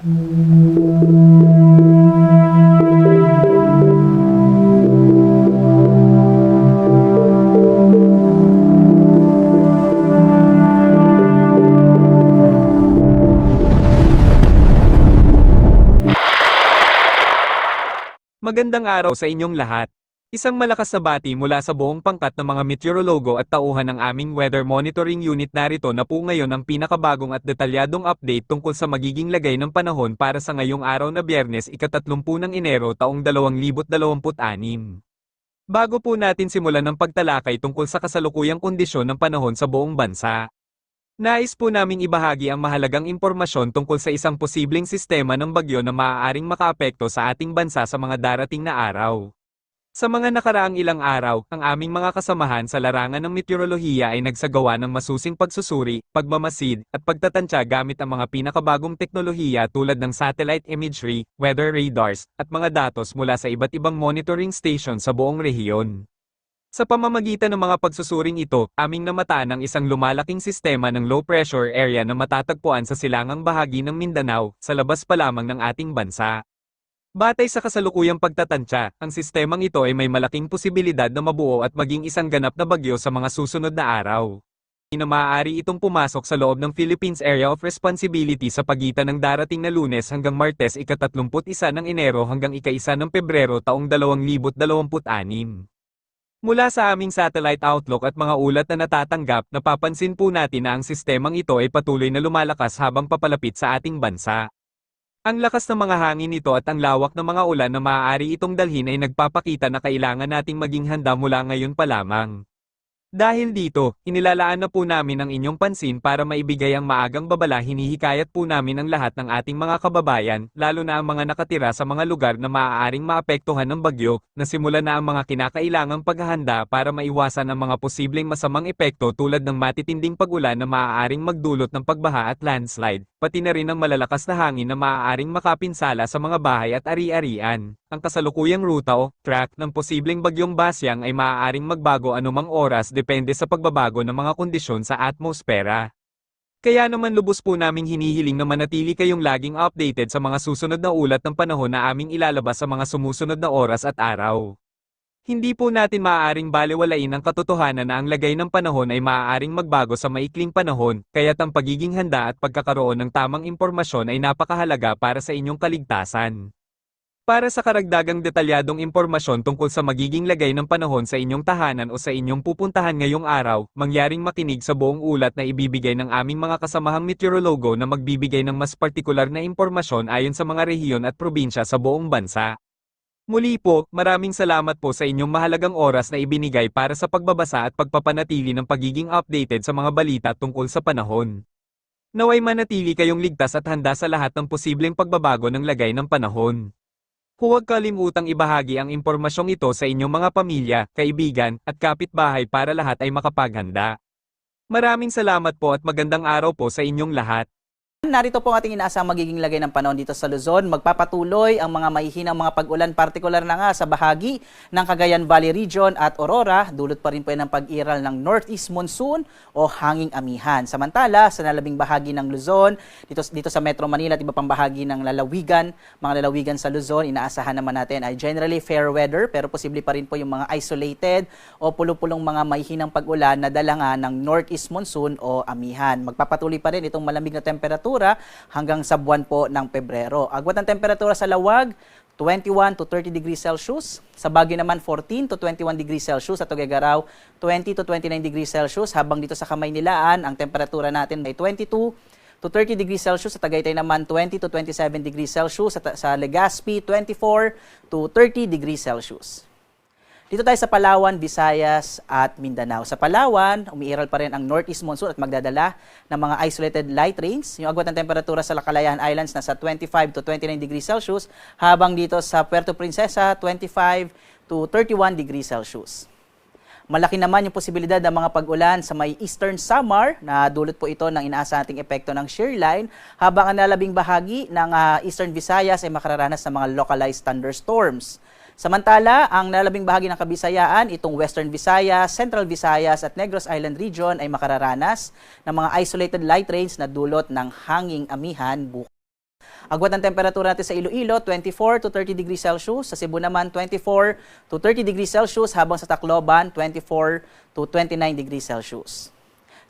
Magandang araw sa inyong lahat. Isang malakas na bati mula sa buong pangkat ng mga meteorologo at tauhan ng aming weather monitoring unit. Narito na po ngayon ang pinakabagong at detalyadong update tungkol sa magiging lagay ng panahon para sa ngayong araw na Biyernes, ika-30 ng Enero taong 2026. Bago po natin simulan ang pagtalakay tungkol sa kasalukuyang kondisyon ng panahon sa buong bansa, nais po naming ibahagi ang mahalagang impormasyon tungkol sa isang posibleng sistema ng bagyo na maaaring makaapekto sa ating bansa sa mga darating na araw. Sa mga nakaraang ilang araw, ang aming mga kasamahan sa larangan ng meteorolohiya ay nagsagawa ng masusing pagsusuri, pagmamasid, at pagtatantya gamit ang mga pinakabagong teknolohiya tulad ng satellite imagery, weather radars, at mga datos mula sa iba't ibang monitoring station sa buong rehiyon. Sa pamamagitan ng mga pagsusuring ito, aming namataan ang isang lumalaking sistema ng low pressure area na matatagpuan sa silangang bahagi ng Mindanao, sa labas pa lamang ng ating bansa. Batay sa kasalukuyang pagtatantya, ang sistemang ito ay may malaking posibilidad na mabuo at maging isang ganap na bagyo sa mga susunod na araw. Na maaari itong pumasok sa loob ng Philippines Area of Responsibility sa pagitan ng darating na Lunes hanggang Martes, ika-31 ng Enero hanggang ika-1 ng Pebrero taong 2026. Mula sa aming satellite outlook at mga ulat na natatanggap, napapansin po natin na ang sistemang ito ay patuloy na lumalakas habang papalapit sa ating bansa. Ang lakas ng mga hangin nito at ang lawak ng mga ulan na maaari itong dalhin ay nagpapakita na kailangan nating maging handa mula ngayon pa lamang. Dahil dito, inilalaan na po namin ang inyong pansin para maibigay ang maagang babala. Hinihikayat po namin ang lahat ng ating mga kababayan, lalo na ang mga nakatira sa mga lugar na maaaring maapektuhan ng bagyo, na simulan na ang mga kinakailangang paghahanda para maiwasan ang mga posibleng masamang epekto tulad ng matitinding pag-ulan na maaaring magdulot ng pagbaha at landslide, pati na rin ang malalakas na hangin na maaaring makapinsala sa mga bahay at ari-arian. Ang kasalukuyang ruta o track ng posibleng bagyong Basyang ay maaaring magbago anumang oras depende sa pagbabago ng mga kondisyon sa atmosfera. Kaya naman lubos po naming hinihiling na manatili kayong laging updated sa mga susunod na ulat ng panahon na aming ilalabas sa mga sumusunod na oras at araw. Hindi po natin maaaring balewalain ang katotohanan na ang lagay ng panahon ay maaaring magbago sa maikling panahon, kaya't ang pagiging handa at pagkakaroon ng tamang impormasyon ay napakahalaga para sa inyong kaligtasan. Para sa karagdagang detalyadong impormasyon tungkol sa magiging lagay ng panahon sa inyong tahanan o sa inyong pupuntahan ngayong araw, mangyaring makinig sa buong ulat na ibibigay ng aming mga kasamahang meteorologo na magbibigay ng mas partikular na impormasyon ayon sa mga rehiyon at probinsya sa buong bansa. Muli po, maraming salamat po sa inyong mahalagang oras na ibinigay para sa pagbabasa at pagpapanatili ng pagiging updated sa mga balita tungkol sa panahon. Naway manatili kayong ligtas at handa sa lahat ng posibleng pagbabago ng lagay ng panahon. Huwag kalimutang ibahagi ang impormasyong ito sa inyong mga pamilya, kaibigan, at kapitbahay para lahat ay makapaghanda. Maraming salamat po at magandang araw po sa inyong lahat. Narito po ang ating inaasang magiging lagay ng panahon dito sa Luzon. Magpapatuloy ang mga mahihinang mga pag-ulan, partikular na nga sa bahagi ng Cagayan Valley Region at Aurora. Dulot pa rin po yan ng pag-iral ng Northeast Monsoon o hanging amihan. Samantala, sa nalabing bahagi ng Luzon, dito sa Metro Manila at iba pang bahagi ng lalawigan, mga lalawigan sa Luzon, inaasahan naman natin ay generally fair weather, pero posible pa rin po yung mga isolated o pulo-pulong mga mahihinang pag-ulan na dala nga ng Northeast Monsoon o amihan. Magpapatuloy pa rin itong malamig na temperatura hanggang sa buwan po ng Pebrero. Agwat ng temperatura sa Lawag, 21 to 30 degrees Celsius. Sa Baguio naman, 14 to 21 degrees Celsius. At Tuguegarao, 20 to 29 degrees Celsius. Habang dito sa Kamaynilaan, ang temperatura natin ay 22 to 30 degrees Celsius. Sa Tagaytay naman, 20 to 27 degrees Celsius. Sa Legazpi, 24 to 30 degrees Celsius. Dito tayo sa Palawan, Visayas at Mindanao. Sa Palawan, umiiral pa rin ang Northeast Monsoon at magdadala ng mga isolated light rains. Yung agwat ng temperatura sa Lacalayan Islands nasa 25 to 29 degrees Celsius, habang dito sa Puerto Princesa, 25 to 31 degrees Celsius. Malaki naman yung posibilidad ng mga pag-ulan sa may Eastern Samar, na dulot po ito ng inaasahan nating epekto ng shear line, habang ang nalabing bahagi ng Eastern Visayas ay makararanas ng mga localized thunderstorms. Samantala, ang nalabing bahagi ng Kabisayaan, itong Western Visayas, Central Visayas at Negros Island Region ay makararanas ng mga isolated light rains na dulot ng hanging amihan bukas. Agwat ng temperatura natin sa Iloilo, 24 to 30 degrees Celsius. Sa Cebu naman, 24 to 30 degrees Celsius, habang sa Tacloban, 24 to 29 degrees Celsius.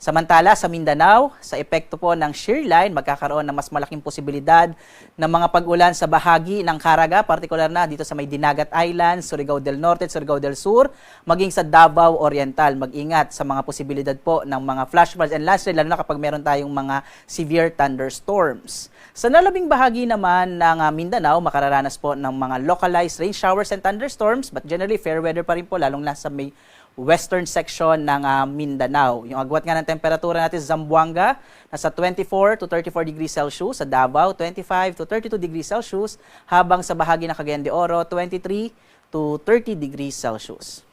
Samantala, sa Mindanao, sa epekto po ng shear line, magkakaroon ng mas malaking posibilidad ng mga pag-ulan sa bahagi ng Caraga, partikular na dito sa may Dinagat Islands, Surigao del Norte at Surigao del Sur, maging sa Davao Oriental. Mag-ingat sa mga posibilidad po ng mga flash floods and landslide, lalo na kapag meron tayong mga severe thunderstorms. Sa nalabing bahagi naman ng Mindanao, makararanas po ng mga localized rain showers and thunderstorms, but generally fair weather pa rin po, lalong nasa may western section ng Mindanao. Yung agwat nga ng temperatura natin sa Zamboanga, nasa 24 to 34 degrees Celsius. Sa Davao, 25 to 32 degrees Celsius. Habang sa bahagi ng Cagayan de Oro, 23 to 30 degrees Celsius.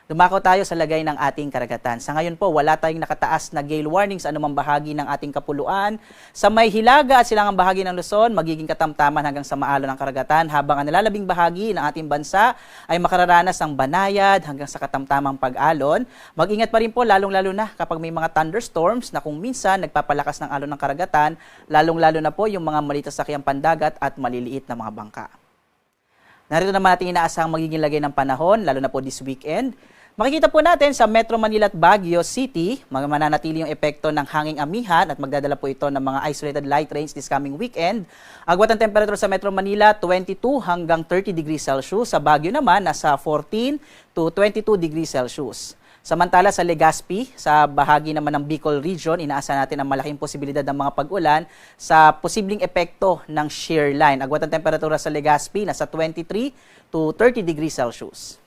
Dumako tayo sa lagay ng ating karagatan. Sa ngayon po, wala tayong nakataas na gale warning sa anumang bahagi ng ating kapuluan. Sa may hilaga at silangang bahagi ng Luzon, magiging katamtaman hanggang sa maalo ng karagatan, habang ang nalalabing bahagi ng ating bansa ay makararanas ng banayad hanggang sa katamtamang pag-alon. Mag-ingat pa rin po, lalong-lalo na kapag may mga thunderstorms na kung minsan nagpapalakas ng alon ng karagatan, lalong-lalo na po yung mga malitasakyang pandagat at maliliit na mga bangka. Narito naman natin inaasahang magiging lagay ng panahon, lalo na po this weekend. Makikita po natin sa Metro Manila at Baguio City, mananatili yung epekto ng hanging amihan at magdadala po ito ng mga isolated light rains this coming weekend. Agwat ang temperature sa Metro Manila, 22 hanggang 30 degrees Celsius. Sa Baguio naman, nasa 14 to 22 degrees Celsius. Samantala sa Legazpi, sa bahagi naman ng Bicol Region, inaasahan natin ang malaking posibilidad ng mga pag-ulan sa posibleng epekto ng shear line. Agwat ang temperatura sa Legazpi, nasa 23 to 30 degrees Celsius.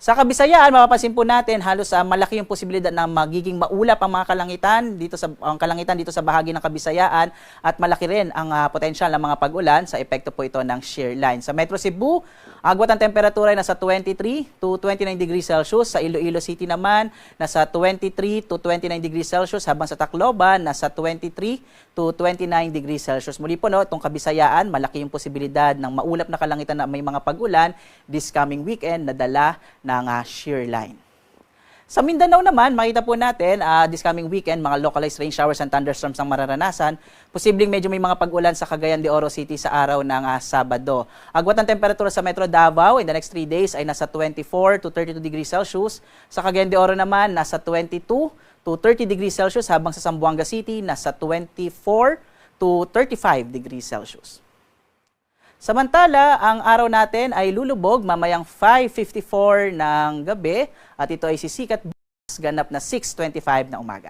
Sa Kabisayaan, mapapansin po natin halos malaki yung posibilidad na magiging maulap ang mga kalangitan dito sa bahagi ng Kabisayaan, at malaki rin ang potensyal ng mga pag-ulan sa epekto po ito ng shear line. Sa Metro Cebu, agwat ang temperatura ay nasa 23 to 29 degrees Celsius. Sa Iloilo City naman, nasa 23 to 29 degrees Celsius, habang sa Tacloban, nasa 23 to 29 degrees Celsius. Muli po, itong Kabisayaan, malaki yung posibilidad ng maulap na kalangitan na may mga pag-ulan this coming weekend na dala ng shear line. Sa Mindanao naman, makita po natin this coming weekend, mga localized rain showers and thunderstorms ang mararanasan. Posibleng medyo may mga pag-ulan sa Cagayan de Oro City sa araw ng Sabado. Agwat ang temperatura sa Metro Davao in the next 3 days ay nasa 24 to 32 degrees Celsius. Sa Cagayan de Oro naman, nasa 22 to 30 degrees Celsius, habang sa Zamboanga City, nasa 24 to 35 degrees Celsius. Samantala, ang araw natin ay lulubog mamayang 5:54 ng gabi, at ito ay sisikat ganap na 6:25 na umaga.